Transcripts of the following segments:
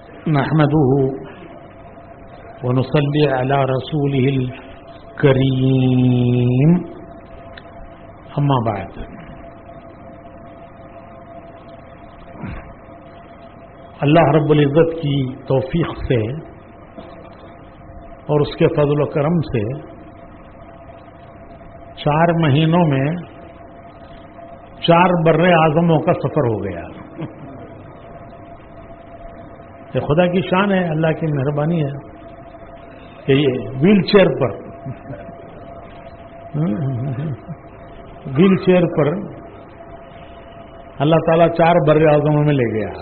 نحمده ونصلي على رسوله الكريم اما بعد اللہ رب العزت کی توفیق سے اور اس کے فضل و کرم سے 4 مہینوں میں 4 بر اعظموں کا سفر ہو گیا. یہ خدا کی شان ہے, اللہ کی مہربانی ہے کہ یہ ویل چیئر پر اللہ تعالیٰ 4 بر اعظموں میں لے گیا.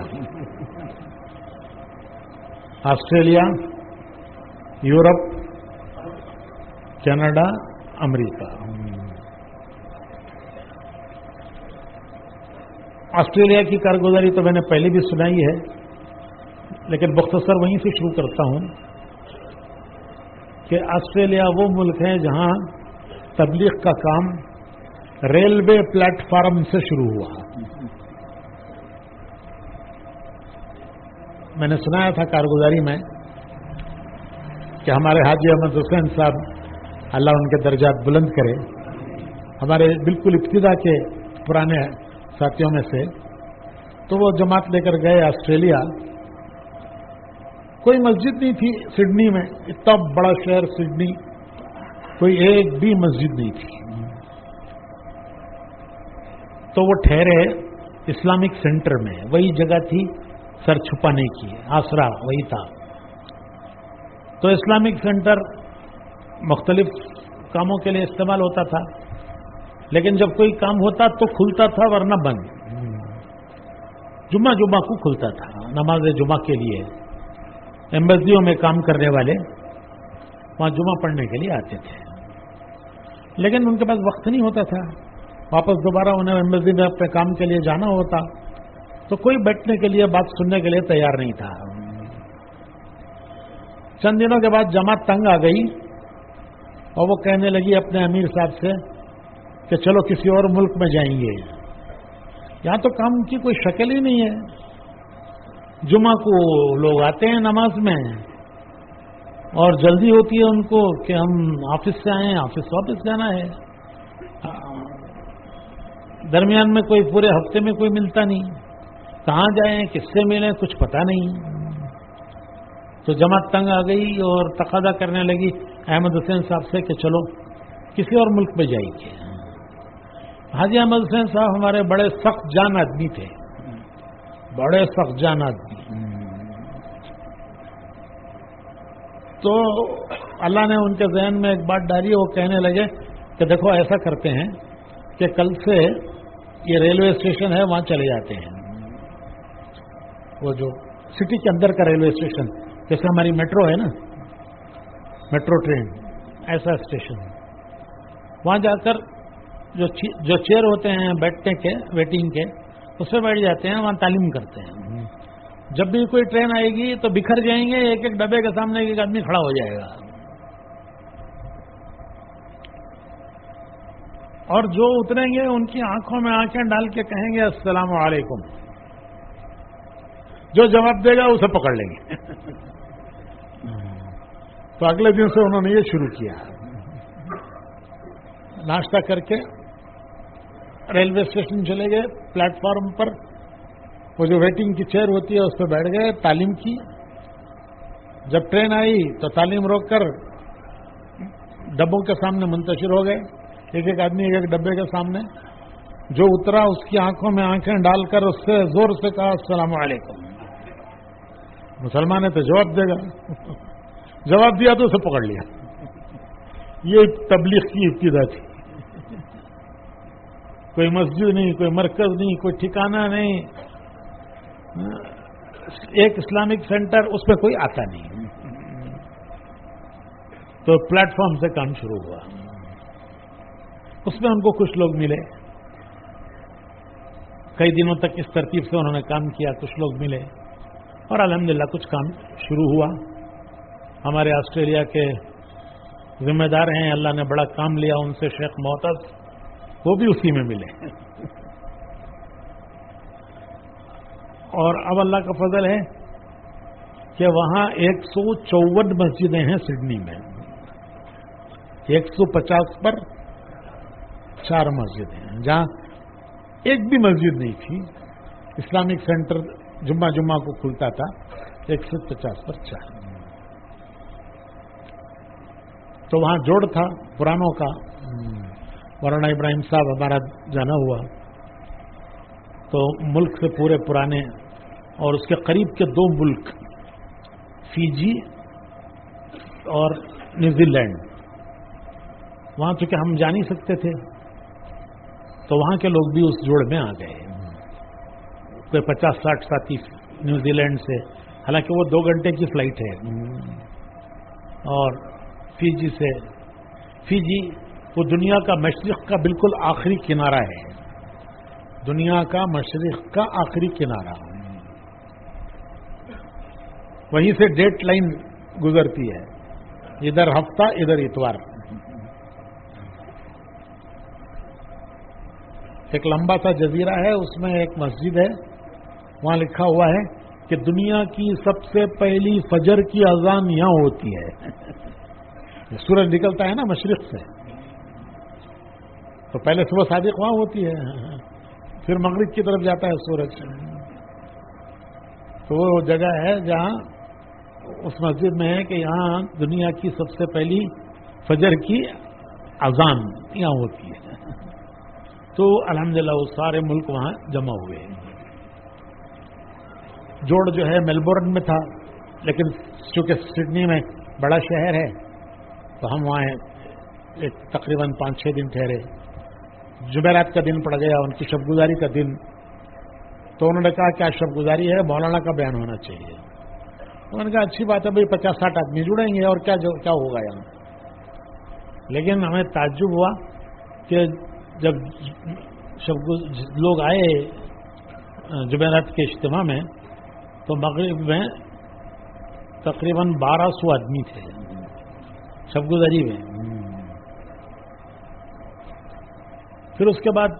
آسٹریلیا, یورپ, کینیڈا, امریکہ. آسٹریلیا کی کارگزاری تو میں نے پہلے بھی سنائی ہے, لیکن مختصر وہیں سے شروع کرتا ہوں کہ آسٹریلیا وہ ملک ہے جہاں تبلیغ کا کام ریلوے پلیٹ فارم سے شروع ہوا. میں نے سنایا تھا کارگزاری میں کہ ہمارے حاجی احمد حسین صاحب, اللہ ان کے درجات بلند کرے, ہمارے بالکل ابتدا کے پرانے ساتھیوں میں سے, تو وہ جماعت لے کر گئے آسٹریلیا. کوئی مسجد نہیں تھی سڈنی میں, اتنا بڑا شہر سڈنی, کوئی ایک بھی مسجد نہیں تھی. تو وہ ٹھہرے اسلامک سینٹر میں, وہی جگہ تھی سر چھپانے کی, آسرا وہی تھا. تو اسلامک سینٹر مختلف کاموں کے لیے استعمال ہوتا تھا, لیکن جب کوئی کام ہوتا تو کھلتا تھا ورنہ بند. جمعہ کو کھلتا تھا نماز جمعہ کے لیے. ایمبیسیوں میں کام کرنے والے وہاں جمعہ پڑھنے کے لیے آتے تھے, لیکن ان کے پاس وقت نہیں ہوتا تھا, واپس دوبارہ انہیں ایمبیسی میں اپنے کام کے لیے جانا ہوتا, تو کوئی بیٹھنے کے لیے بات سننے کے لیے تیار نہیں تھا. چند دنوں کے بعد جماعت تنگ آ گئی اور وہ کہنے لگی اپنے امیر صاحب سے کہ چلو کسی اور ملک میں جائیں گے, یہاں تو کام کی کوئی شکل ہی نہیں ہے. جمعہ کو لوگ آتے ہیں نماز میں اور جلدی ہوتی ہے ان کو کہ ہم آفس سے آئے ہیں, آفس واپس جانا ہے. درمیان میں کوئی پورے ہفتے میں کوئی ملتا نہیں, کہاں جائیں کس سے ملیں کچھ پتہ نہیں. تو جماعت تنگ آ گئی اور تقاضا کرنے لگی احمد حسین صاحب سے کہ چلو کسی اور ملک میں جائیے. حاجی احمد حسین صاحب ہمارے بڑے سخت جان آدمی تھے, بڑے سخت جان آدمی. تو اللہ نے ان کے ذہن میں ایک بات ڈالی, وہ کہنے لگے کہ دیکھو ایسا کرتے ہیں کہ کل سے یہ ریلوے اسٹیشن ہے وہاں چلے جاتے ہیں. وہ جو سٹی کے اندر کا ریلوے اسٹیشن, جیسے ہماری میٹرو ہے نا, میٹرو ٹرین, ایسا اسٹیشن ہے. وہاں جا کر جو چیئر ہوتے ہیں بیٹھنے کے ویٹنگ کے, اس پہ بیٹھ جاتے ہیں, وہاں تعلیم کرتے ہیں. جب بھی کوئی ٹرین آئے گی تو بکھر جائیں گے, ایک ایک ڈبے کے سامنے ایک آدمی کھڑا ہو جائے گا, اور جو اتریں گے ان کی آنکھوں میں آنکھیں ڈال کے کہیں گے السلام علیکم. جو جواب دے گا اسے پکڑ لیں گے. تو اگلے دن سے انہوں نے یہ شروع کیا, ناشتہ کر کے ریلوے اسٹیشن چلے گئے, پلیٹ فارم پر وہ جو ویٹنگ کی چیئر ہوتی ہے اس پہ بیٹھ گئے, تعلیم کی. جب ٹرین آئی تو تعلیم روک کر ڈبوں کے سامنے منتشر ہو گئے, ایک ایک آدمی ایک ایک ڈبے کے سامنے. جو اترا اس کی آنکھوں میں آنکھیں ڈال کر اس سے زور سے کہا السلام علیکم. مسلمان ہے تو جواب دے گا, جواب دیا تو اسے پکڑ لیا. یہ تبلیغ کی ابتدا تھی. کوئی مسجد نہیں, کوئی مرکز نہیں, کوئی ٹھکانہ نہیں, ایک اسلامک سینٹر, اس پہ کوئی آتا نہیں. تو پلیٹ فارم سے کام شروع ہوا. اس میں ان کو کچھ لوگ ملے, کئی دنوں تک اس ترتیب سے انہوں نے کام کیا, کچھ لوگ ملے اور الحمدللہ کچھ کام شروع ہوا. ہمارے آسٹریلیا کے ذمہ دار ہیں, اللہ نے بڑا کام لیا ان سے, شیخ معتز, وہ بھی اسی میں ملے. اور اب اللہ کا فضل ہے کہ وہاں 154 مسجدیں ہیں سڈنی میں. 150 پر 4 مسجدیں ہیں. جہاں ایک بھی مسجد نہیں تھی، اسلامک سینٹر جمعہ کو کھلتا تھا. 150 پر 4. تو وہاں جوڑ تھا پرانوں کا. مولانا ابراہیم صاحب ہمارا جانا ہوا، تو ملک سے پورے پرانے اور اس کے قریب کے 2 ملک فیجی اور نیوزی لینڈ، وہاں چونکہ ہم جا نہیں سکتے تھے تو وہاں کے لوگ بھی اس جوڑ میں آ گئے. کوئی 50-60 ساتھی نیوزی لینڈ سے، حالانکہ وہ 2 گھنٹے کی فلائٹ ہے. اور فیجی سے، فیجی وہ دنیا کا مشرق کا بالکل آخری کنارہ ہے. دنیا کا مشرق کا آخری کنارہ، وہیں سے ڈیٹ لائن گزرتی ہے، ادھر ہفتہ ادھر اتوار. ایک لمبا سا جزیرہ ہے، اس میں ایک مسجد ہے، وہاں لکھا ہوا ہے کہ دنیا کی سب سے پہلی فجر کی اذان یہاں ہوتی ہے. سورج نکلتا ہے نا مشرق سے، تو پہلے صبح صادق وہاں ہوتی ہے، پھر مغرب کی طرف جاتا ہے سورج. تو وہ جگہ ہے جہاں اس مسجد میں ہے کہ یہاں دنیا کی سب سے پہلی فجر کی اذان یہاں ہوتی ہے. تو الحمدللہ وہ سارے ملک وہاں جمع ہوئے. جوڑ جو ہے میلبورن میں تھا، لیکن چونکہ سڈنی میں بڑا شہر ہے تو ہم وہاں تقریباً 5-6 دن ٹھہرے. جمعرات کا دن پڑ گیا، ان کی شب گزاری کا دن. تو انہوں نے کہا کیا شب گزاری ہے، مولانا کا بیان ہونا چاہیے. انہوں نے کہا اچھی بات ہے بھائی، 50-60 آدمی جڑیں گے اور کیا ہوگا یہاں. لیکن ہمیں تعجب ہوا کہ جب لوگ آئے جمعرات کے اجتماع میں تو مغرب میں تقریباً 1200 آدمی تھے شب گزاری میں. پھر اس کے بعد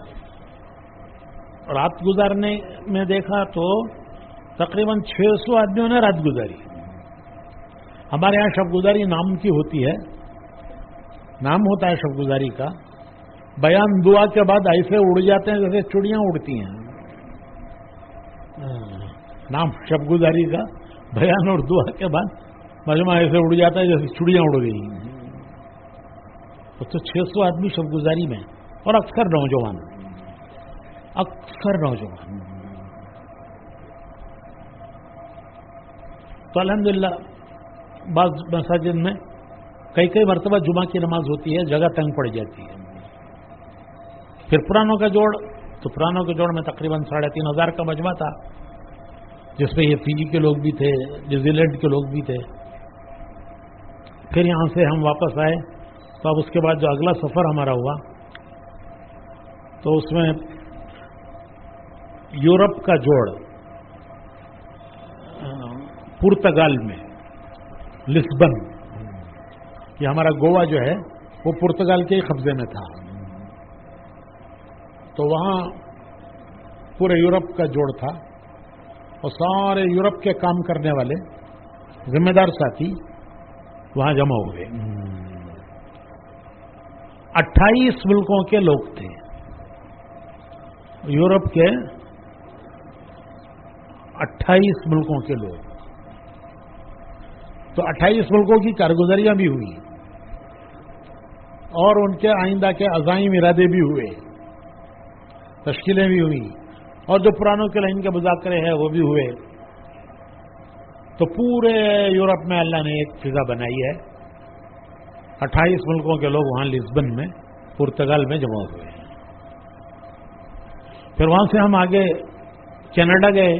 رات گزارنے میں دیکھا تو تقریباً 600 آدمیوں نے رات گزاری. ہمارے یہاں شب گزاری نام کی ہوتی ہے، نام ہوتا ہے شب گزاری کا. بیان دعا کے بعد ایسے اڑ جاتے ہیں جیسے چڑیاں اڑتی ہیں. نام شب گزاری کا بیان اور دعا کے بعد مجمع ایسے اڑ جاتا ہے جیسے چڑیاں اڑ گئی. تو 600 آدمی شب گزاری میں، اور اکثر نوجوان. تو الحمدللہ بعض مساجد میں کئی مرتبہ جمعہ کی نماز ہوتی ہے، جگہ تنگ پڑ جاتی ہے. پھر پرانوں کا جوڑ، تو پرانوں کے جوڑ میں تقریباً 3500 کا مجمع تھا، جس میں یہ فیجی کے لوگ بھی تھے، نیوزی لینڈ کے لوگ بھی تھے. پھر یہاں سے ہم واپس آئے تو اب اس کے بعد جو اگلا سفر ہمارا ہوا تو اس میں یورپ کا جوڑ پرتگال میں لسبن، یہ ہمارا گوا جو ہے وہ پرتگال کے ہی قبضے میں تھا. تو وہاں پورے یورپ کا جوڑ تھا اور سارے یورپ کے کام کرنے والے ذمہ دار ساتھی وہاں جمع ہوئے. 28 ملکوں کے لوگ تھے، یورپ کے 28 ملکوں کے لوگ. تو 28 ملکوں کی کارگزاریاں بھی ہوئی اور ان کے آئندہ کے عزائم ارادے بھی ہوئے، تشکیلیں بھی ہوئی، اور جو پرانوں کے لائن کے مذاکرے ہیں وہ بھی ہوئے. تو پورے یورپ میں اللہ نے ایک فضا بنائی ہے. 28 ملکوں کے لوگ وہاں لسبن میں پرتگال میں جمع ہوئے. پھر وہاں سے ہم آگے کینیڈا گئے.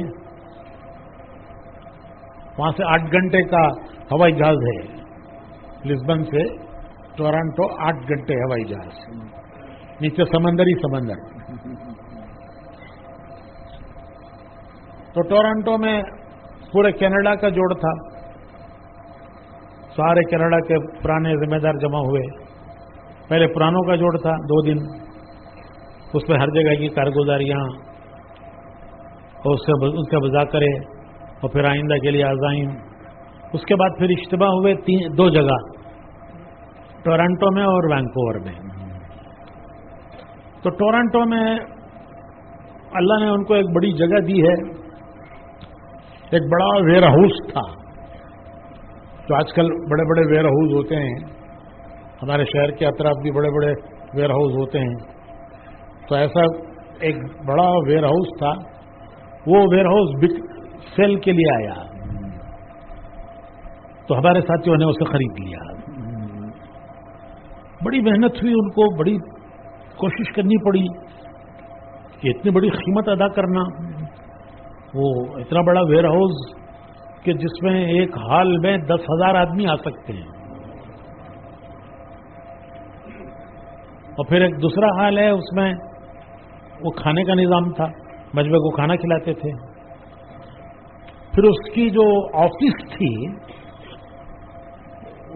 وہاں سے 8 گھنٹے کا ہوائی جہاز ہے، لسبن سے ٹورانٹو 8 گھنٹے ہوائی جہاز، نیچے سمندر ہی سمندر. تو ٹورانٹو میں پورے کینیڈا کا جوڑ تھا، سارے کینیڈا کے پرانے ذمہ دار جمع ہوئے. پہلے پرانوں کا جوڑ تھا 2 دن، اس میں ہر جگہ کی کارگزاریاں اور اس کے مذاکرے اور پھر آئندہ کے لیے عزائم اس کے بعد پھر اجتماع ہوئے 2 جگہ، ٹورنٹو میں اور وینکوور میں. تو ٹورنٹو میں اللہ نے ان کو ایک بڑی جگہ دی ہے. ایک بڑا ویئر ہاؤس تھا، جو آج کل بڑے بڑے ویئر ہاؤس ہوتے ہیں، ہمارے شہر کے اطراف بھی بڑے بڑے ویئر ہاؤس ہوتے ہیں. تو ایسا ایک بڑا ویئر ہاؤس تھا. وہ ویئر ہاؤس سیل کے لیے آیا، تو ہمارے ساتھیوں نے اسے خرید لیا. بڑی محنت ہوئی ان کو، بڑی کوشش کرنی پڑی کہ اتنی بڑی قیمت ادا کرنا. وہ اتنا بڑا ویئر ہاؤس کہ جس میں ایک ہال میں 10,000 آدمی آ سکتے ہیں. اور پھر ایک دوسرا ہال ہے، اس میں وہ کھانے کا نظام تھا، مجمع کو کھانا کھلاتے تھے. پھر اس کی جو آفس تھی،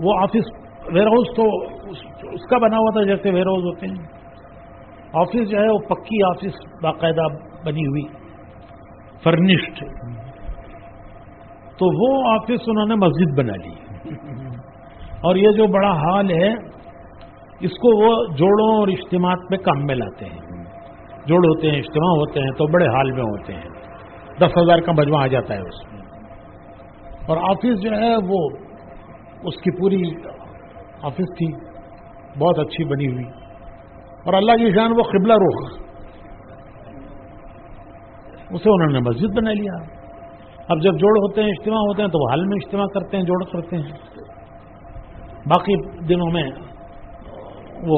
وہ آفس ویئر ہاؤس تو اس کا بنا ہوا تھا جیسے ویئر ہاؤس ہوتے ہیں. آفس جو ہے وہ پکی آفس باقاعدہ بنی ہوئی، فرنشڈ. تو وہ آفس انہوں نے مسجد بنا لی. اور یہ جو بڑا ہال ہے، اس کو وہ جوڑوں اور اجتماعات میں کام میں لاتے ہیں. جوڑ ہوتے ہیں، اجتماع ہوتے ہیں تو بڑے ہال میں ہوتے ہیں. 10,000 کا مجمع آ جاتا ہے اس میں. اور آفس جو ہے وہ اس کی پوری آفس تھی، بہت اچھی بنی ہوئی. اور اللہ کی شان وہ قبلہ رخ، اسے انہوں نے مسجد بنا لیا. اب جب جوڑ ہوتے ہیں، اجتماع ہوتے ہیں تو وہ حال میں اجتماع کرتے ہیں، جوڑ کرتے ہیں. باقی دنوں میں وہ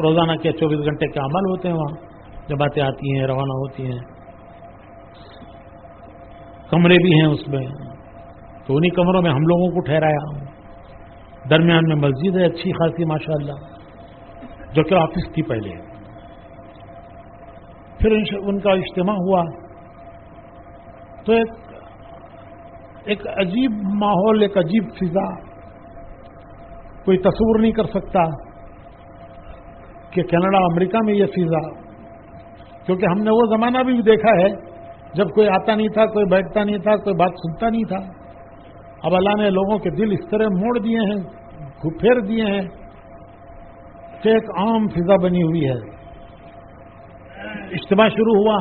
روزانہ کے 24 گھنٹے کے عمل ہوتے ہیں، وہاں جماعتیں آتی ہیں، روانہ ہوتی ہیں. کمرے بھی ہیں اس میں، تو انہی کمروں میں ہم لوگوں کو ٹھہرایا. درمیان میں مسجد ہے اچھی خاصی ماشاءاللہ، جو کہ آفس تھی پہلے. پھر ان کا اجتماع ہوا تو ایک عجیب ماحول، ایک عجیب فضا. کوئی تصور نہیں کر سکتا کہ کینیڈا امریکہ میں یہ فضا، کیونکہ ہم نے وہ زمانہ بھی دیکھا ہے جب کوئی آتا نہیں تھا، کوئی بیٹھتا نہیں تھا، کوئی بات سنتا نہیں تھا. اب اللہ نے لوگوں کے دل اس طرح موڑ دیے ہیں، پھیر دیے ہیں کہ ایک عام فضا بنی ہوئی ہے. اجتماع شروع ہوا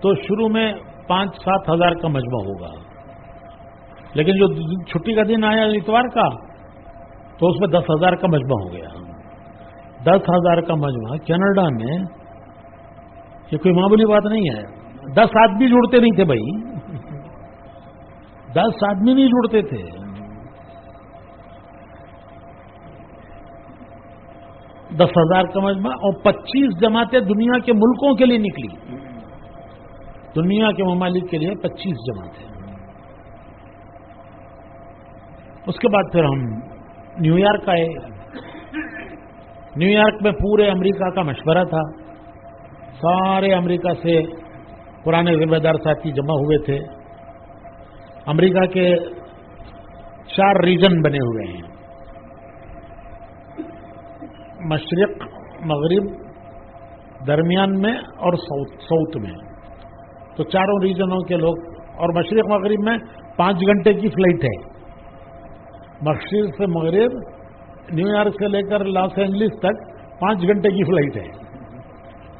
تو شروع میں 5-7 ہزار کا مجمع ہوگا، لیکن جو چھٹی کا دن آیا اتوار کا تو اس میں 10,000 کا مجمع ہو گیا. 10,000 کا مجمع کینیڈا میں یہ کوئی معمولی بات نہیں ہے. 10 آدمی جڑتے نہیں تھے بھائی، 10 آدمی نہیں جڑتے تھے. 10,000 کا مجمع اور 25 جماعتیں دنیا کے ملکوں کے لیے نکلی. دنیا کے ممالک کے لیے 25 جماعتیں. اس کے بعد پھر ہم نیو یارک آئے. نیو یارک میں پورے امریکہ کا مشورہ تھا. سارے امریکہ سے پرانے ذمہ دار ساتھی جمع ہوئے تھے. امریکہ کے 4 ریجن بنے ہوئے ہیں، مشرق، مغرب، درمیان میں اور ساؤتھ میں. تو چاروں ریجنوں کے لوگ، اور مشرق مغرب میں 5 گھنٹے کی فلائٹ ہے. مشرق سے مغرب نیو یارک سے لے کر لاس اینجلس تک 5 گھنٹے کی فلائٹ ہے.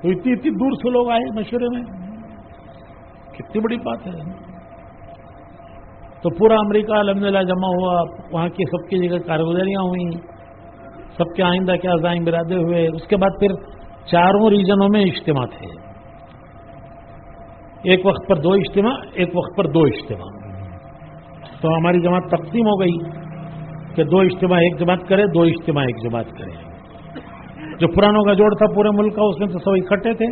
تو اتنی دور سے لوگ آئے مشورے میں، کتنی بڑی بات ہے. تو پورا امریکہ الحمدللہ جمع ہوا. وہاں کی سب کی جگہ کارگزاریاں ہوئیں، سب کے آئندہ کے عزائم برادے ہوئے. اس کے بعد پھر 4 ریجنوں میں اجتماع تھے. ایک وقت پر 2 اجتماع، ایک وقت پر 2 اجتماع. تو ہماری جماعت تقسیم ہو گئی کہ 2 اجتماع ایک جماعت کرے، 2 اجتماع ایک جماعت کرے. جو پرانوں کا جوڑ تھا پورے ملک کا، اس میں تو سب اکٹھے تھے.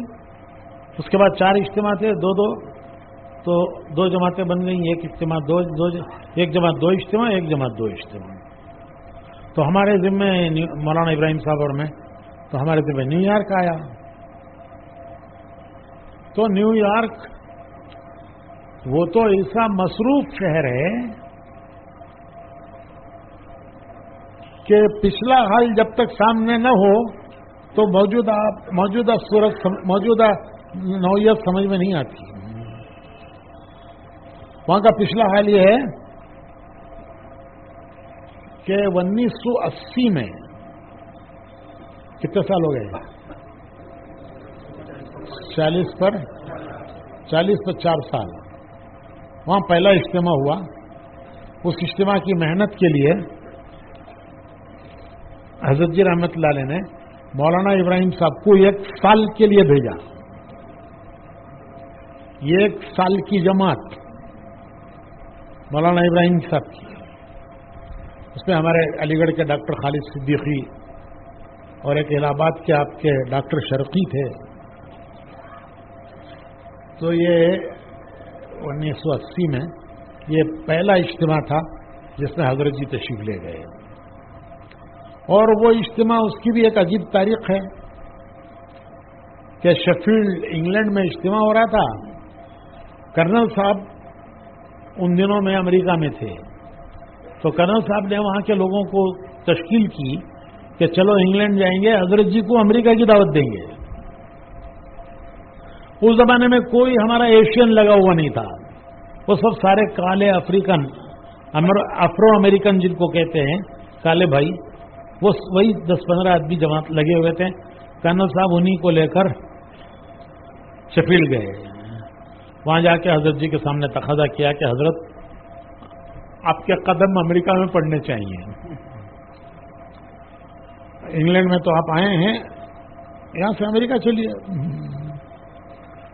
اس کے بعد 4 اجتماع تھے، 2-2، تو 2 جماعتیں بن گئیں. ایک اجتماع ایک جماعت 2 اجتماع، ایک جماعت 2 اجتماع. تو ہمارے ذمے مولانا ابراہیم صاحب اور میں، تو ہمارے ذمے نیو یارک آیا. تو نیو یارک وہ تو ایسا مصروف شہر ہے کہ پچھلا حال جب تک سامنے نہ ہو تو موجودہ صورت، موجودہ نوعیت سمجھ میں نہیں آتی. وہاں کا پچھلا حال یہ ہے کہ 1980 میں کتنے سال ہو گئے؟ 40 پر 4 سال. وہاں پہلا اجتماع ہوا. اس اجتماع کی محنت کے لیے حضرت جی رحمت اللہ علیہ نے مولانا ابراہیم صاحب کو 1 سال کے لیے بھیجا. 1 سال کی جماعت مولانا ابراہیم صاحب کی. اس میں ہمارے علی گڑھ کے ڈاکٹر خالد صدیقی اور ایک الہ آباد کے آپ کے ڈاکٹر شرقی تھے. تو یہ 1980 میں یہ پہلا اجتماع تھا جس میں حضرت جی تشریف لے گئے. اور وہ اجتماع اس کی بھی ایک عجیب تاریخ ہے کہ شیفیلڈ انگلینڈ میں اجتماع ہو رہا تھا. کرنل صاحب ان دنوں میں امریکہ میں تھے. تو کرنل صاحب نے وہاں کے لوگوں کو تشکیل کی کہ چلو انگلینڈ جائیں گے, حضرت جی کو امریکہ کی دعوت دیں گے. اس زمانے میں کوئی ہمارا ایشین لگا ہوا نہیں تھا. وہ سب سارے کالے افریقن افرو امریکن جن کو کہتے ہیں کالے بھائی, وہ وہی 10-15 آدمی جماعت لگے ہوئے تھے. کرنل صاحب انہی کو لے کر شیفیلڈ گئے. وہاں جا کے حضرت جی کے سامنے تقاضا کیا کہ حضرت آپ کے قدم امریکہ میں پڑنے چاہیے. انگلینڈ میں تو آپ آئے ہیں, یہاں سے امریکہ چلیے.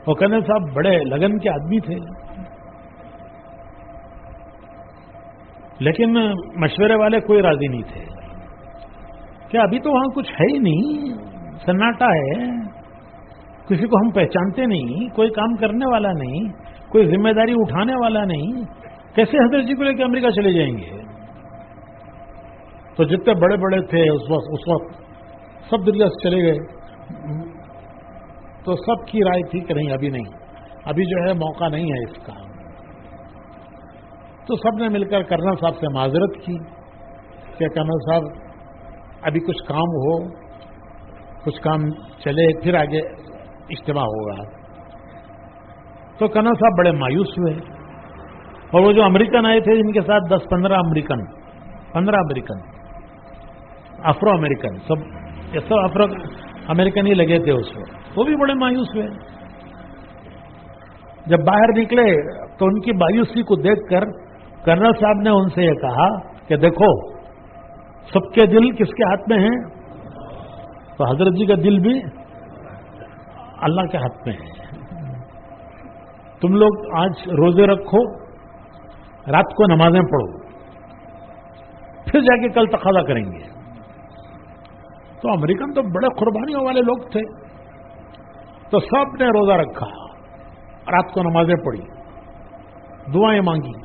اور کرنل صاحب بڑے لگن کے آدمی تھے, لیکن مشورے والے کوئی راضی نہیں تھے کہ ابھی تو وہاں کچھ ہے ہی نہیں, سناٹا ہے, کسی کو ہم پہچانتے نہیں, کوئی کام کرنے والا نہیں, کوئی ذمہ داری اٹھانے والا نہیں, کیسے حضرت جی کو لے کے امریکہ چلے جائیں گے. تو جتنے بڑے بڑے تھے اس وقت سب دنیا سے چلے گئے. تو سب کی رائے تھی کہ نہیں, ابھی نہیں, ابھی جو ہے موقع نہیں ہے اس کا. تو سب نے مل کر کرنل صاحب سے معذرت کی کہ کرنل صاحب ابھی کچھ کام ہو, کچھ کام چلے, پھر آگے اجتماع ہوگا. تو کرنل صاحب بڑے مایوس ہوئے. اور وہ جو امریکن آئے تھے جن کے ساتھ 10-15 امریکن افرو امریکن سب افرو امریکن ہی لگے تھے اس وقت, وہ بھی بڑے مایوس ہوئے. جب باہر نکلے تو ان کی مایوسی کو دیکھ کر کرنل صاحب نے ان سے یہ کہا کہ دیکھو سب کے دل کس کے ہاتھ میں ہیں؟ تو حضرت جی کا دل بھی اللہ کے ہاتھ میں ہے. تم لوگ آج روزے رکھو, رات کو نمازیں پڑھو, پھر جا کے کل تقاضا کریں گے. تو امریکن تو بڑے قربانیوں والے لوگ تھے. تو سب نے روزہ رکھا, رات کو نمازیں پڑھی, دعائیں مانگی.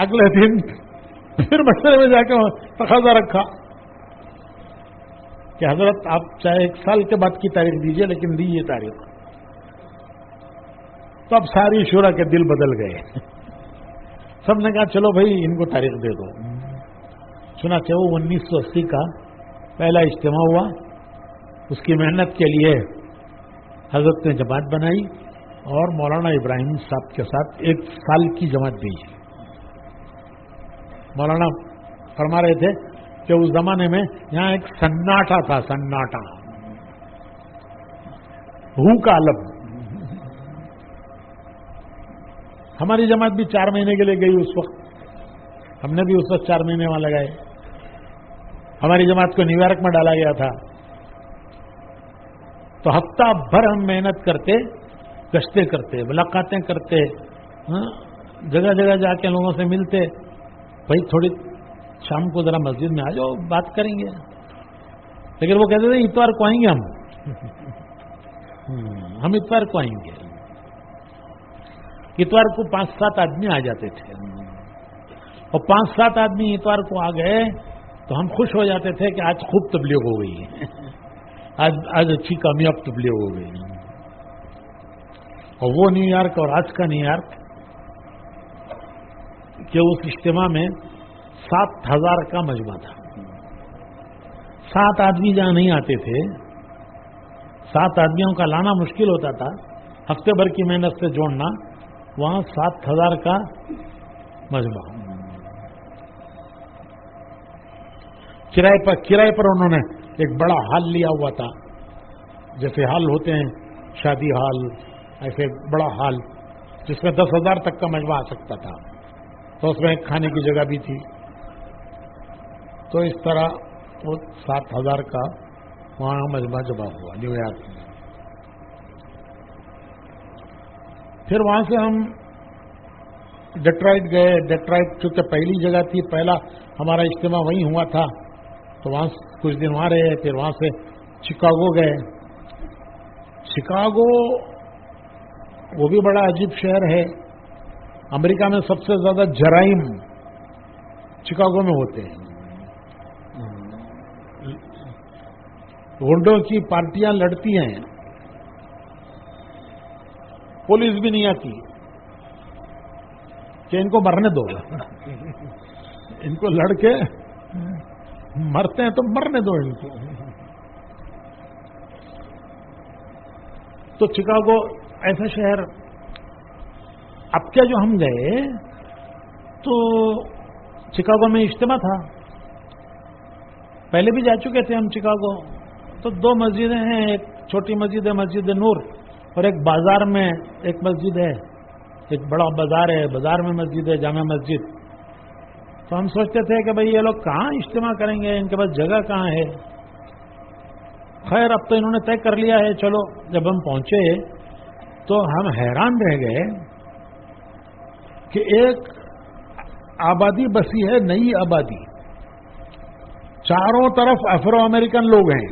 اگلے دن پھر مشورے میں جا کے تقاضا رکھا کہ حضرت آپ چاہے 1 سال کے بعد کی تاریخ دیجئے, لیکن دیجیے تاریخ. تو اب ساری شورا کے دل بدل گئے. سب نے کہا چلو بھائی ان کو تاریخ دے دو. چنانچہ وہ 1980 کا پہلا اجتماع ہوا. اس کی محنت کے لیے حضرت نے جماعت بنائی اور مولانا ابراہیم صاحب کے ساتھ 1 سال کی جماعت بھیجی. مولانا فرما رہے تھے کہ اس زمانے میں یہاں ایک سناٹا تھا, سناٹا, بھو کا عالم. ہماری جماعت بھی 4 مہینے کے لیے گئی اس وقت. ہم نے بھی اس وقت 4 مہینے وہاں لگائے. ہماری جماعت کو نیو یارک میں ڈالا گیا تھا. تو ہفتہ بھر ہم محنت کرتے, گشتیں کرتے, ملاقاتیں کرتے, جگہ جگہ جا کے لوگوں سے ملتے. بھائی تھوڑی شام کو ذرا مسجد میں آ جاؤ, بات کریں گے. لیکن وہ کہتے تھے اتوار کو آئیں گے, ہم اتوار کو آئیں گے. اتوار کو 5-7 آدمی آ جاتے تھے, اور 5-7 آدمی اتوار کو آ گئے تو ہم خوش ہو جاتے تھے کہ آج خوب تبلیغ ہو گئی, آج اچھی کامیاب تبلیغ ہو گئی. اور وہ نیو یارک اور آج کا نیو یارک کہ اس اجتماع میں 7,000 کا مجمع تھا. 7 آدمی جہاں نہیں آتے تھے, 7 آدمیوں کا لانا مشکل ہوتا تھا, ہفتے بھر کی محنت سے جوڑنا, وہاں 7,000 کا مجمع. کرائے پر انہوں نے ایک بڑا ہال لیا ہوا تھا، جیسے ہال ہوتے ہیں شادی ہال، ایسے بڑا ہال جس میں 10,000 تک کا مجمع آ سکتا تھا، تو اس میں کھانے کی جگہ بھی تھی. تو اس طرح وہ 7,000 کا وہاں مجمع جمع ہوا نیو یارک میں. پھر وہاں سے ہم ڈیٹرائٹ گئے. ڈیٹرائٹ چونکہ پہلی جگہ تھی، پہلا ہمارا اجتماع وہیں ہوا تھا، تو وہاں کچھ دن وہاں رہے. پھر وہاں سے شکاگو گئے. شکاگو وہ بھی بڑا عجیب شہر ہے. امریکہ میں سب سے زیادہ جرائم شکاگو میں ہوتے ہیں. گنڈوں کی پارٹیاں لڑتی ہیں، پولیس بھی نہیں آتی کہ ان کو مرنے دو. ان کو لڑ کے مرتے ہیں تو مرنے دو ان کو. تو شکاگو ایسا شہر. اب کیا جو ہم گئے تو شکاگو میں اجتماع تھا، پہلے بھی جا چکے تھے ہم شکاگو. تو 2 مسجدیں ہیں، ایک چھوٹی مسجد ہے مسجد نور، اور ایک بازار میں ایک مسجد ہے، ایک بڑا بازار ہے، بازار میں مسجد ہے جامع مسجد. تو ہم سوچتے تھے کہ بھئی یہ لوگ کہاں اجتماع کریں گے، ان کے پاس جگہ کہاں ہے. خیر اب تو انہوں نے طے کر لیا ہے. چلو جب ہم پہنچے تو ہم حیران رہ گئے کہ ایک آبادی بسی ہے، نئی آبادی، چاروں طرف افرو امریکن لوگ ہیں.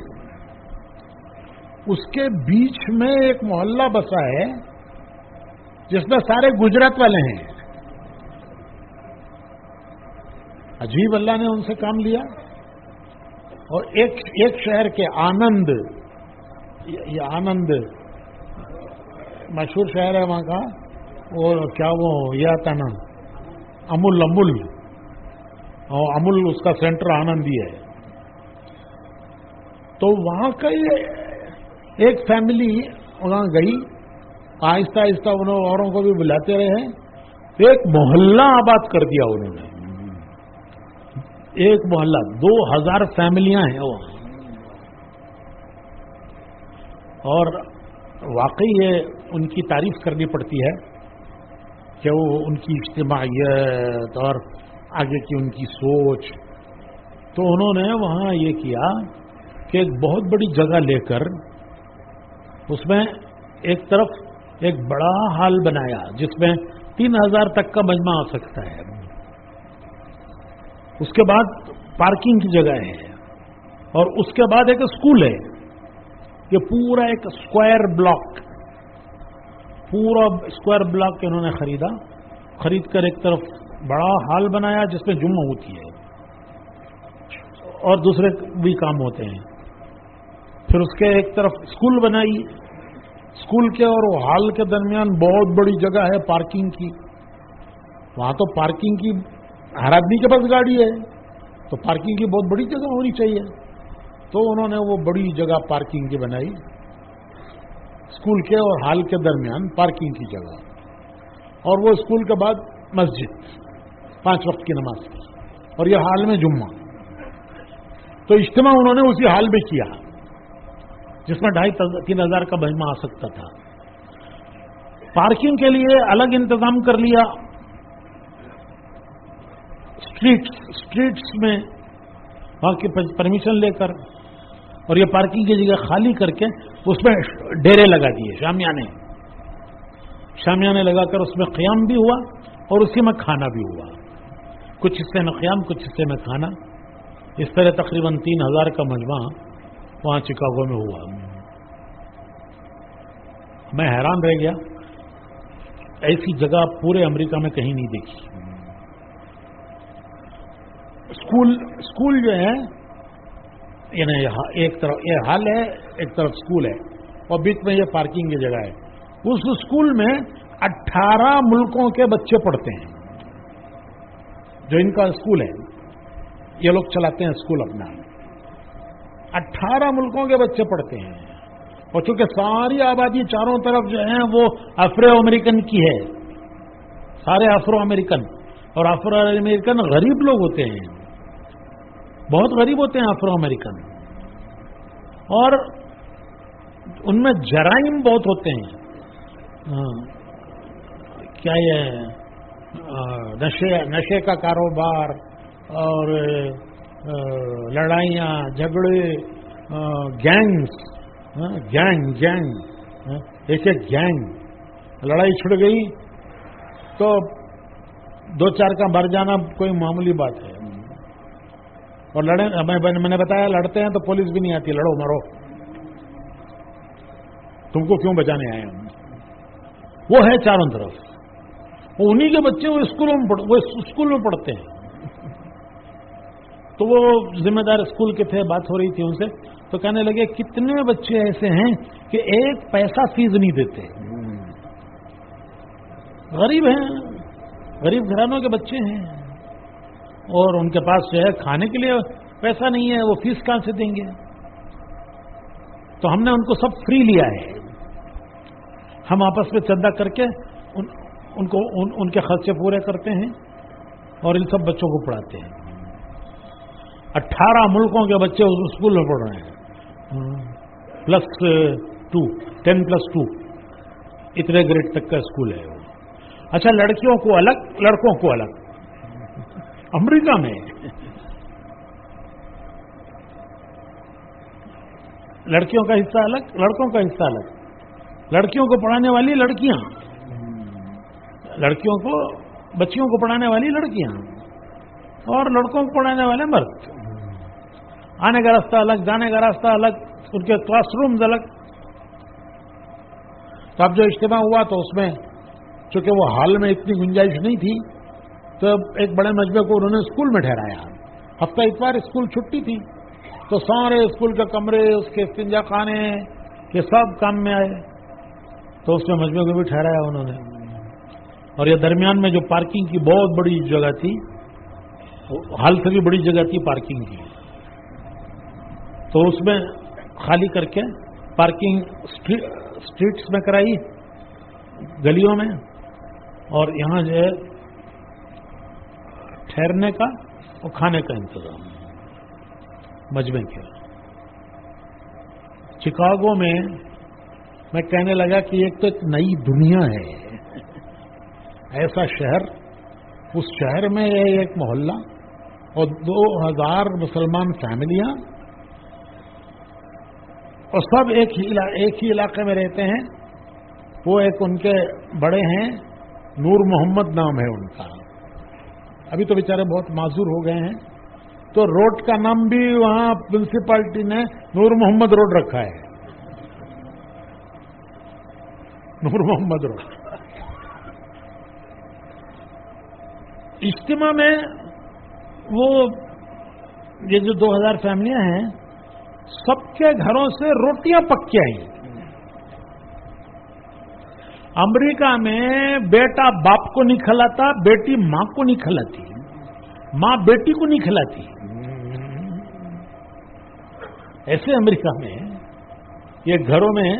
اس کے بیچ میں ایک محلہ بسا ہے جس میں سارے گجرات والے ہیں. عجیب، اللہ نے ان سے کام لیا. اور ایک شہر کے آنند، یہ آنند مشہور شہر ہے وہاں کا، اور کیا وہ یہ آتا نا امول، اور امول اس کا سینٹر آنند ہی ہے. تو وہاں کا ایک فیملی وہاں گئی، آہستہ آہستہ انہوں اوروں کو بھی بلاتے رہے. ایک محلہ آباد کر دیا انہوں نے. ایک محلہ، 2,000 فیملیاں ہیں وہاں. اور واقعی یہ ان کی تعریف کرنی پڑتی ہے کہ وہ ان کی اجتماعیت اور آگے کی ان کی سوچ. تو انہوں نے وہاں یہ کیا کہ ایک بہت بڑی جگہ لے کر اس میں ایک طرف ایک بڑا ہال بنایا جس میں 3,000 تک کا مجمع آ سکتا ہے. اس کے بعد پارکنگ کی جگہ ہے، اور اس کے بعد ایک اسکول ہے. یہ پورا ایک اسکوائر بلاک، پورا اسکوائر بلاک انہوں نے خرید کر ایک طرف بڑا ہال بنایا جس میں جمعہ ہوتی ہے اور دوسرے بھی کام ہوتے ہیں. پھر اس کے ایک طرف اسکول بنائی. اسکول کے اور وہ ہال کے درمیان بہت بڑی جگہ ہے پارکنگ کی. وہاں تو پارکنگ کی ہر آدمی کے پاس گاڑی ہے، تو پارکنگ کی بہت بڑی جگہ ہونی چاہیے. تو انہوں نے وہ بڑی جگہ پارکنگ کی بنائی، اسکول کے اور ہال کے درمیان پارکنگ کی جگہ. اور وہ اسکول کے بعد مسجد 5 وقت کی نماز کی، اور یہ ہال میں جمعہ. تو اجتماع انہوں نے اسی ہال میں کیا جس میں 2,500-3,000 کا مجمع آ سکتا تھا. پارکنگ کے لیے الگ انتظام کر لیا. اسٹریٹس میں وہاں کی پرمیشن لے کر، اور یہ پارکنگ کی جگہ خالی کر کے اس میں ڈیرے لگا دیے، شامیانے لگا کر اس میں قیام بھی ہوا اور اسی میں کھانا بھی ہوا. کچھ حصے میں قیام، کچھ حصے میں کھانا. اس طرح تقریباً 3,000 کا مجمع وہاں شکاگو میں ہوا. میں حیران رہ گیا، ایسی جگہ پورے امریکہ میں کہیں نہیں دیکھی. اسکول جو ہے، یعنی ایک طرف یہ ہال ہے، ایک طرف اسکول ہے، اور بیچ میں یہ پارکنگ کی جگہ ہے. اس اسکول میں 18 ملکوں کے بچے پڑھتے ہیں. جو ان کا اسکول ہے، یہ لوگ چلاتے ہیں اسکول اپنا. 18 ملکوں کے بچے پڑھتے ہیں. اور چونکہ ساری آبادی چاروں طرف جو ہے وہ افرو امریکن کی ہے، سارے افرو امریکن، اور افرو امریکن غریب لوگ ہوتے ہیں. بہت غریب ہوتے ہیں افرو امریکن، اور ان میں جرائم بہت ہوتے ہیں. کیا یہ نشے کا کاروبار اور لڑائیاں جھگڑے، گینگ ایک گینگ، لڑائی چھڑ گئی تو 2-4 کا مر جانا کوئی معمولی بات ہے. اور میں نے بتایا لڑتے ہیں تو پولیس بھی نہیں آتی، لڑو مرو، تم کو کیوں بچانے آئے ہم. وہ ہے چاروں طرف. وہ انہی کے بچے وہ اسکول میں پڑھتے ہیں. تو وہ ذمہ دار اسکول کے تھے، بات ہو رہی تھی ان سے، تو کہنے لگے کتنے بچے ایسے ہیں کہ 1 پیسہ فیس نہیں دیتے، غریب ہیں، غریب گھرانوں کے بچے ہیں، اور ان کے پاس جو ہے کھانے کے لیے پیسہ نہیں ہے، وہ فیس کہاں سے دیں گے. تو ہم نے ان کو سب فری لیا ہے. ہم آپس میں چندہ کر کے ان کے خرچے پورے کرتے ہیں اور ان سب بچوں کو پڑھاتے ہیں. 18 ملکوں کے بچے اس اسکول میں پڑھ رہے ہیں، +2 10+2 اتنے گریڈ تک کا اسکول ہے وہ. اچھا، لڑکیوں کو الگ لڑکوں کو الگ. امریکہ میں لڑکیوں کا حصہ الگ، لڑکوں کا حصہ الگ. لڑکیوں کو پڑھانے والی لڑکیاں، لڑکیوں کو بچیوں کو پڑھانے والی لڑکیاں، اور لڑکوں کو پڑھانے والے مرد. آنے کا راستہ الگ، جانے کا راستہ الگ، ان کے کلاس رومز الگ. تو اب جو اجتماع ہوا تو اس میں چونکہ وہ حال میں اتنی گنجائش نہیں تھی تو ایک بڑے مجمع کو انہوں نے اسکول میں ٹھہرایا. ہفتہ اتوار اسکول چھٹی تھی تو سارے اسکول کے کمرے، اس کے استنجا خانے، یہ سب کام میں آئے. تو اس میں مجمع کو بھی ٹھہرایا انہوں نے. اور یہ درمیان میں جو پارکنگ کی بہت بڑی جگہ تھی، حال سے بھی بڑی جگہ تھی پارکنگ کی، تو اس میں خالی کر کے پارکنگ اسٹریٹس میں کرائی، گلیوں میں، اور یہاں جو ہے ٹھہرنے کا اور کھانے کا انتظام مجمع کیا. چکاگو میں کہنے لگا کہ ایک تو ایک نئی دنیا ہے، ایسا شہر، اس شہر میں ایک محلہ اور 2000 مسلمان فیملیاں، اور سب ایک ہی علاقے میں رہتے ہیں. وہ ایک ان کے بڑے ہیں، نور محمد نام ہے ان کا. ابھی تو بیچارے بہت معذور ہو گئے ہیں، تو روڈ کا نام بھی وہاں میونسپلٹی نے نور محمد روڈ رکھا ہے. نور محمد روڈ. اجتماع میں وہ یہ جو 2000 فیملیاں ہیں، سب کے گھروں سے روٹیاں پک کے آئیں. امریکہ میں بیٹا باپ کو نہیں کھلاتا، بیٹی ماں کو نہیں کھلاتی، ماں بیٹی کو نہیں کھلاتی. ایسے امریکہ میں یہ گھروں میں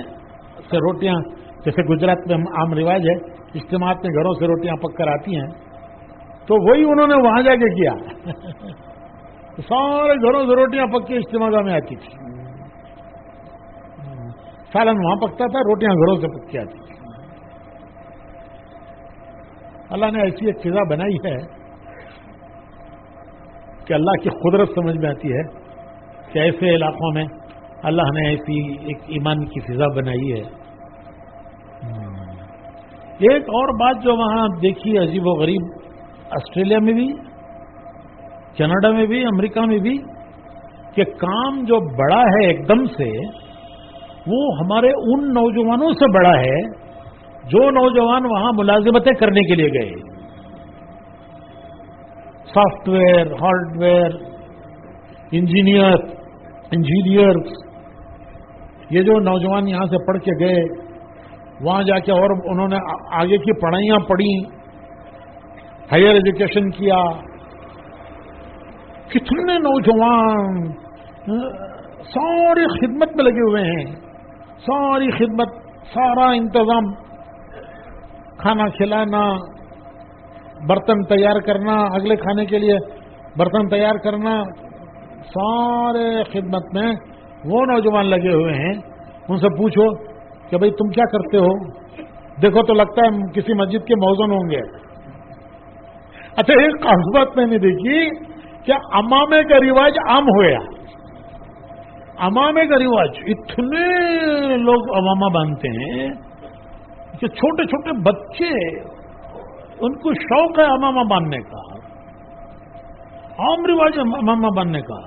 سے روٹیاں، جیسے گجرات میں عام رواج ہے، اجتماع میں گھروں سے روٹیاں پک کر آتی ہیں، تو وہی انہوں نے وہاں جا کے کیا. سارے گھروں سے روٹیاں پک کے اجتماع میں آتی تھی. سالن وہاں پکتا تھا، روٹیاں گھروں سے پک کے آتی تھی. اللہ نے ایسی ایک فضا بنائی ہے کہ اللہ کی قدرت سمجھ میں آتی ہے کہ ایسے علاقوں میں اللہ نے ایسی ایک ایمان کی فضا بنائی ہے. ایک اور بات جو وہاں دیکھی عجیب و غریب، آسٹریلیا میں بھی، کینیڈا میں بھی، امریکہ میں بھی، کہ کام جو بڑا ہے ایک دم سے، وہ ہمارے ان نوجوانوں سے بڑا ہے جو نوجوان وہاں ملازمتیں کرنے کے لیے گئے. Soft where, hard where, engineers, یہ جو نوجوان یہاں سے پڑھ کے گئے، وہاں جا کے اور انہوں نے آگے کی پڑھائیاں پڑھی، ہائر ایجوکیشن کیا. کتنے نوجوان ساری خدمت میں لگے ہوئے ہیں، ساری خدمت، سارا انتظام، کھانا کھلانا، برتن تیار کرنا، اگلے کھانے کے لیے برتن تیار کرنا، سارے خدمت میں وہ نوجوان لگے ہوئے ہیں. ان سے پوچھو کہ بھئی تم کیا کرتے ہو؟ دیکھو تو لگتا ہے کسی مسجد کے موزن ہوں گے. اچھا ایک بات میں نے دیکھی کہ امامے کا رواج عام ہوا. امامے کا رواج اتنے لوگ امامہ باندھتے ہیں کہ چھوٹے چھوٹے بچے ان کو شوق ہے امامہ باندھنے کا. عام رواج ہے امامہ باندھنے کا.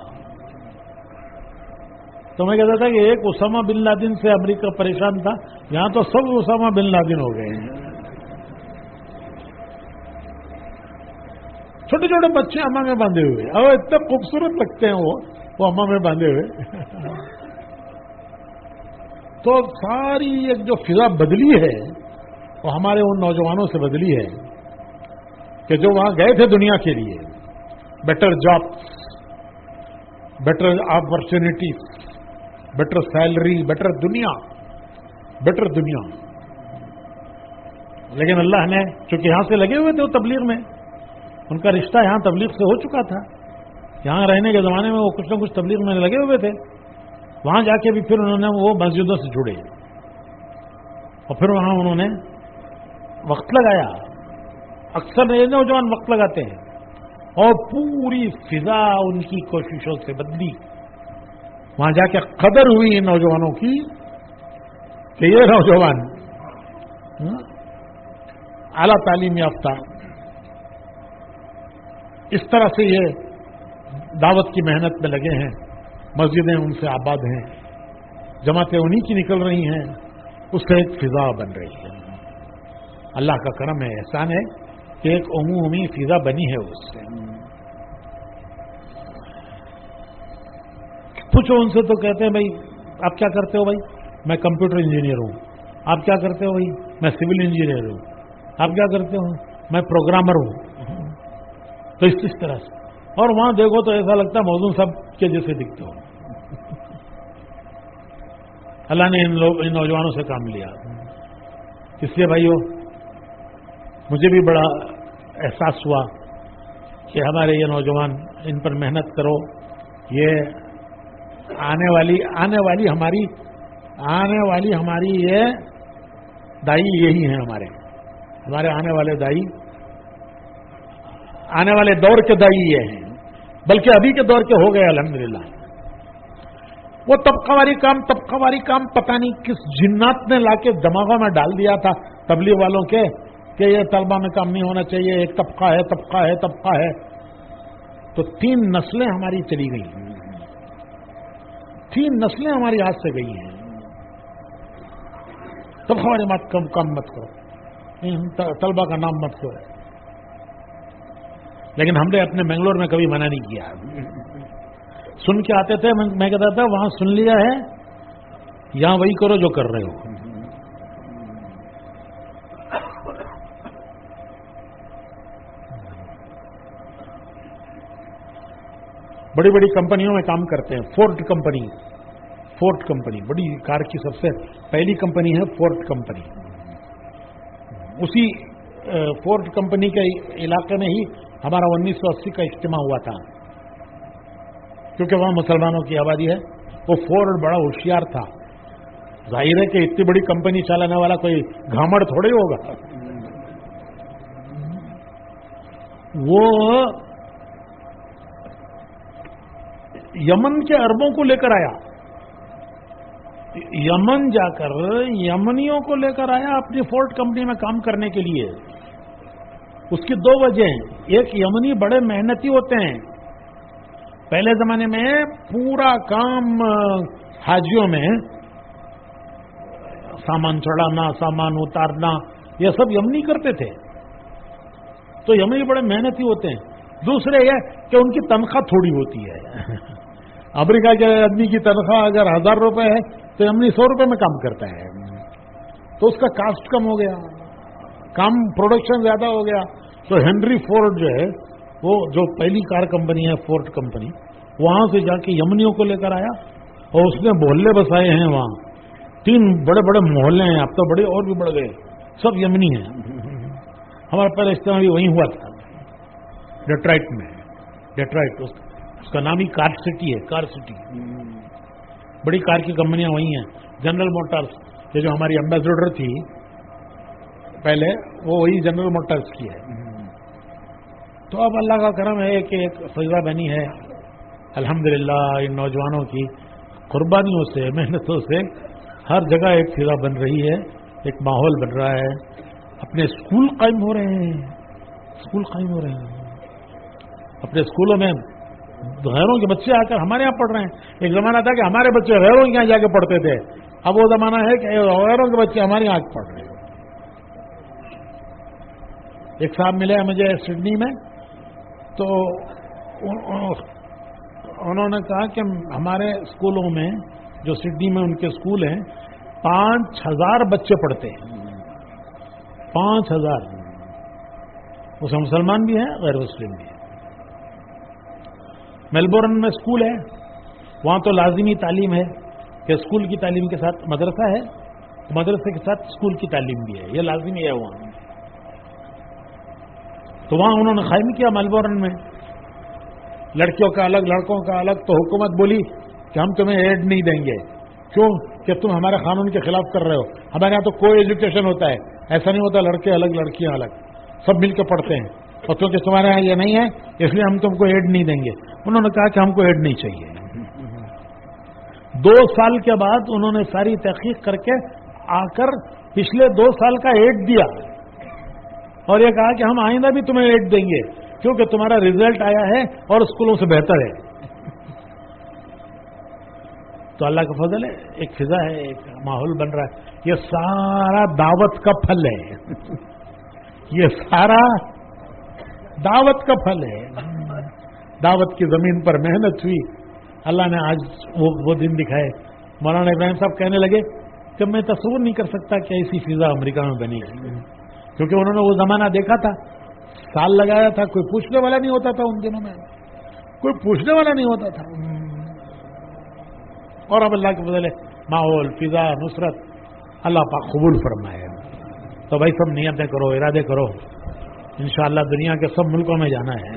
تو میں کہتا تھا کہ ایک اسامہ بن لادن سے امریکہ پریشان تھا, یہاں تو سب اسامہ بن لادن ہو گئے ہیں. چھوٹے چھوٹے بچے امامے باندھے ہوئے اور اتنے خوبصورت لگتے ہیں وہ امامے باندھے ہوئے. تو ساری ایک جو فضا بدلی ہے وہ ہمارے ان نوجوانوں سے بدلی ہے کہ جو وہاں گئے تھے دنیا کے لیے. Better jobs, better opportunities, better salary, better دنیا. لیکن اللہ نے چونکہ یہاں سے لگے ہوئے تھے وہ تبلیغ میں, ان کا رشتہ یہاں تبلیغ سے ہو چکا تھا. یہاں رہنے کے زمانے میں وہ کچھ نہ کچھ تبلیغ میں لگے ہوئے تھے. وہاں جا کے بھی پھر انہوں نے وہ مسجدوں سے جڑے اور پھر وہاں انہوں نے وقت لگایا. اکثر یہ نوجوان وقت لگاتے ہیں اور پوری فضا ان کی کوششوں سے بدلی. وہاں جا کے قدر ہوئی ان نوجوانوں کی کہ یہ نوجوان اعلیٰ تعلیم یافتہ, اس طرح سے یہ دعوت کی محنت میں لگے ہیں. مسجدیں ان سے آباد ہیں, جماعتیں انہی کی نکل رہی ہیں, اس سے ایک فضا بن رہی ہے. اللہ کا کرم ہے, احسان ہے کہ ایک عمومی فضا بنی ہے. اس سے پوچھو ان سے تو کہتے ہیں بھائی آپ کیا کرتے ہو؟ بھائی میں کمپیوٹر انجینئر ہوں. آپ کیا کرتے ہو؟ بھائی میں سول انجینئر ہوں. آپ کیا کرتے ہو؟ میں پروگرامر ہوں. تو اس طرح سے, اور وہاں دیکھو تو ایسا لگتا ہے موضوع سب کے جیسے دکھتے ہو. اللہ نے ان نوجوانوں سے کام لیا. اس لیے بھائیو مجھے بھی بڑا احساس ہوا کہ ہمارے یہ نوجوان ان پر محنت کرو. یہ آنے والی ہماری یہ دائی یہی ہیں. ہمارے آنے والے دائی, آنے والے دور کے دائی یہ ہیں, بلکہ ابھی کے دور کے ہو گئے الحمدللہ. وہ طبقہ واری کام پتہ نہیں کس جنات نے لا کے دماغوں میں ڈال دیا تھا تبلیغ والوں کے کہ یہ طلبہ میں کام نہیں ہونا چاہیے, ایک طبقہ ہے. تو 3 نسلیں ہماری چلی گئی ہیں, 3 نسلیں ہماری ہاتھ سے گئی ہیں. طبقہ واری بات کم مت کرو, طلبہ کا نام مت کرو. لیکن ہم نے اپنے بنگلور میں کبھی منع نہیں کیا. سن کے آتے تھے, میں کہتا تھا وہاں سن لیا ہے, یہاں وہی کرو جو کر رہے ہو. بڑی بڑی کمپنیوں میں کام کرتے ہیں. فورٹ کمپنی بڑی کار کی سب سے پہلی کمپنی ہے فورٹ کمپنی. اسی فورٹ کمپنی کے علاقے میں ہی ہمارا 1980 کا اجتماع ہوا تھا, کیونکہ وہاں مسلمانوں کی آبادی ہے. وہ فورٹ بڑا ہوشیار تھا. ظاہر ہے کہ اتنی بڑی کمپنی چلانے والا کوئی گھامڑ تھوڑے ہوگا. وہ یمن کے عربوں کو لے کر آیا, یمن جا کر یمنیوں کو لے کر آیا اپنی فورٹ کمپنی میں کام کرنے کے لیے. اس کی 2 وجہ ہیں. ایک, یمنی بڑے محنتی ہوتے ہیں. پہلے زمانے میں پورا کام حاجیوں میں سامان چڑھانا, سامان اتارنا, یہ سب یمنی کرتے تھے. تو یمنی بڑے محنتی ہوتے ہیں. دوسرے یہ کہ ان کی تنخواہ تھوڑی ہوتی ہے. امریکہ کے آدمی کی تنخواہ اگر 1000 روپے ہے تو یمنی 100 روپے میں کام کرتا ہے. تو اس کا کاسٹ کم ہو گیا, کام پروڈکشن زیادہ ہو گیا. تو ہنری فورڈ جو ہے, وہ جو پہلی کار کمپنی ہے فورٹ کمپنی, وہاں سے جا کے یمنیوں کو لے کر آیا اور اس نے محلے بسائے ہیں. وہاں 3 بڑے بڑے محلے ہیں, اب تو بڑے اور بھی بڑھ گئے, سب یمنی ہیں. ہمارا پہلا اجتماع بھی وہیں ہوا تھا, ڈیٹرائٹ میں. اس کا نام ہی کار سٹی ہے. کار سٹی بڑی کار کی کمپنیاں وہی ہیں. جنرل موٹرز یہ جو ہماری ایمبیسڈر تھی پہلے وہ وہی جنرل موٹرز کی ہے. تو اب اللہ کا کرم ہے کہ ایک فضا بنی ہے الحمدللہ. ان نوجوانوں کی قربانیوں سے محنتوں سے ہر جگہ ایک فضا بن رہی ہے, ایک ماحول بن رہا ہے. اپنے اسکول قائم ہو رہے ہیں, اسکول قائم ہو رہے ہیں. اپنے اسکولوں میں غیروں کے بچے آ کر ہمارے یہاں پڑھ رہے ہیں. ایک زمانہ تھا کہ ہمارے بچے غیروں کے یہاں جا کے پڑھتے تھے. اب وہ زمانہ ہے کہ غیروں کے بچے ہمارے یہاں پڑھ رہے ہیں. ایک صاحب ملے مجھے سڈنی میں, تو انہوں نے کہا کہ ہمارے اسکولوں میں جو سڈنی میں ان کے اسکول ہیں 5000 بچے پڑھتے ہیں. 5000 اس میں مسلمان بھی ہیں غیر مسلم بھی ہیں. میلبورن میں اسکول ہے, وہاں تو لازمی تعلیم ہے کہ اسکول کی تعلیم کے ساتھ مدرسہ ہے, مدرسے کے ساتھ اسکول کی تعلیم بھی ہے, یہ لازمی ہے وہاں. تو وہاں انہوں نے قائم کیا میلبورن میں لڑکیوں کا الگ لڑکوں کا الگ. تو حکومت بولی کہ ہم تمہیں ایڈ نہیں دیں گے. کیوں کہ تم ہمارے قانون کے خلاف کر رہے ہو. ہمارے یہاں تو کوئی ایجوکیشن ہوتا ہے, ایسا نہیں ہوتا لڑکے الگ لڑکیاں الگ, سب مل کے پڑھتے ہیں. اور کیونکہ تمہارے یہاں یہ نہیں ہے اس لیے ہم تم کو ایڈ نہیں دیں گے. انہوں نے کہا کہ ہم کو ایڈ نہیں چاہیے. 2 سال کے بعد انہوں نے ساری تحقیق کر کے آ کر پچھلے 2 سال کا ایڈ دیا اور یہ کہا کہ ہم آئندہ بھی تمہیں ایڈ دیں گے کیونکہ تمہارا رزلٹ آیا ہے اور اسکولوں سے بہتر ہے. تو اللہ کا فضل ہے, ایک فضا ہے, ایک ماحول بن رہا ہے. یہ سارا دعوت کا پھل ہے, یہ سارا دعوت کا پھل ہے. دعوت کی زمین پر محنت ہوئی, اللہ نے آج وہ دن دکھائے. مولانا ابراہیم صاحب کہنے لگے کہ میں تصور نہیں کر سکتا کہ ایسی فضا امریکہ میں بنی گی, کیونکہ انہوں نے وہ زمانہ دیکھا تھا, سال لگایا تھا, کوئی پوچھنے والا نہیں ہوتا تھا ان دنوں میں, کوئی پوچھنے والا نہیں ہوتا تھا. اور اب اللہ کے فضل ہے ماحول, فضا, نصرت اللہ پاک قبول فرمائے. تو بھائی سب نیتیں کرو, ارادے کرو, انشاءاللہ دنیا کے سب ملکوں میں جانا ہے.